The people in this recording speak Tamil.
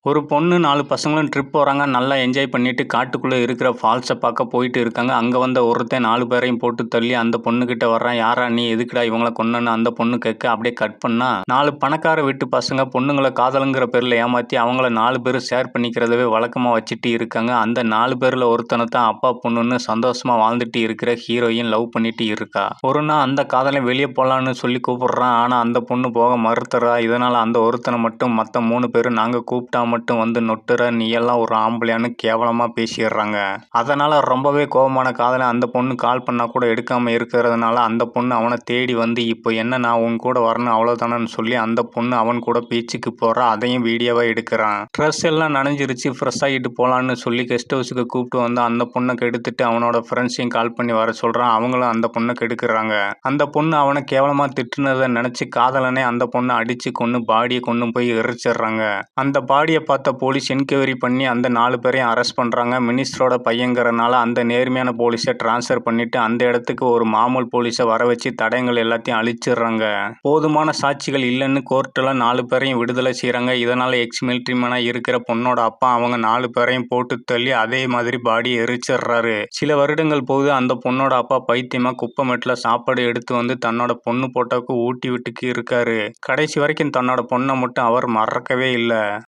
ஒரு பொண்ணு 4 பசங்களும் ட்ரிப் போறாங்க. நல்லா என்ஜாய் பண்ணிட்டு காட்டுக்குள்ள இருக்கிற ஃபால்ஸ பார்க்க போயிட்டு இருக்காங்க. அங்க வந்த ஒருத்தன் 4 பேரையும் போட்டு தள்ளி அந்த பொண்ணுகிட்ட வர்றான். "யார்றா நீ? எதுக்குடா இவங்கள கொன்னன்னு?" அந்த பொண்ணு கேட்க, அப்படியே கட் பண்ணா 4 பணக்கார வீட்டு பசங்க பொண்ணுங்கள காதலுங்கிற பேர்ல ஏமாத்தி அவங்கள 4 பேரும் ஷேர் பண்ணிக்கிறதவே வழக்கமா வச்சுட்டு இருக்காங்க. அந்த 4 பேர்ல ஒருத்தன தான் அப்பா பொண்ணுன்னு சந்தோஷமா வாழ்ந்துட்டு இருக்கிற ஹீரோயின் லவ் பண்ணிட்டு இருக்கா. ஒரு நாள் அந்த காதலன் வெளிய போலான்னு சொல்லி கூப்பிடுறான். ஆனா அந்த பொண்ணு போக மறுத்துறா. இதனால அந்த ஒருத்தனை மட்டும் மத்த 3 பேரும் "நாங்க கூப்பிட்டா மட்டும் வந்து நொட்டுற, நீ எல்லாம் ஒரு ஆம்பளையான்னு" கேவலமா பேசிடுறாங்க. அதனால ரொம்பவே கோவமான காதலன் அந்த பொண்ணு கால் பண்ணா கூட எடுக்காம இருக்கிறதுனால அந்த பொண்ணு அவனை தேடி வந்து, "இப்போ என்ன நான் உன் கூட வரணும் அவ்வளவுதானன்னு" சொல்லி அந்த பொண்ணு அவன் கூட பீச்சுக்கு போறா. அதையும் வீடியோவா எடுக்கிறான். ட்ரெஸ் எல்லாம் நனைஞ்சிருச்சு, ஃப்ரெஷ் ஆகிட்டு போலான்னு சொல்லி கெஸ்ட் ஹவுஸுக்கு கூப்பிட்டு வந்து அந்த பொண்ணை கெடுத்துட்டு அவனோட ஃப்ரெண்ட்ஸையும் கால் பண்ணி வர சொல்றான். அவங்களும் அந்த பொண்ணை கெடுக்கிறாங்க. அந்த பொண்ணு அவனை கேவலமா திட்டுனதை நினைச்சு காதலனே அந்த பொண்ணை அடிச்சு கொன்னு பாடியை கொண்டு போய் எரிச்சிடுறாங்க. அந்த பாடியை பார்த்த போலீஸ் என்கொயரி பண்ணி அந்த 4 பேரையும் அரெஸ்ட் பண்றாங்க. மினிஸ்டரோட பையங்கிறனால அந்த நேர்மையான போலீஸை டிரான்ஸ்ஃபர் பண்ணிட்டு அந்த இடத்துக்கு ஒரு மாமூல் போலீஸை வர வச்சு தடயங்கள் எல்லாத்தையும் அழிச்சிடுறாங்க. போதுமான சாட்சிகள் இல்லைன்னு கோர்ட்ல 4 பேரையும் விடுதலை செய்யறாங்க. இதனால எக்ஸ் மிலிட்டரி மேனா இருக்கிற பொண்ணோட அப்பா அவங்க 4 பேரையும் போட்டு தள்ளி அதே மாதிரி பாடியை எரிச்சிடுறாரு. சில வருடங்கள் போகுது. அந்த பொண்ணோட அப்பா பைத்தியமா குப்பைமேட்டுல சாப்பாடு எடுத்து வந்து தன்னோட பொண்ணு போட்டோக்கு ஊட்டி விட்டுக்கு இருக்காரு. கடைசி வரைக்கும் தன்னோட பொண்ணை மட்டும் அவர் மறக்கவே இல்லை.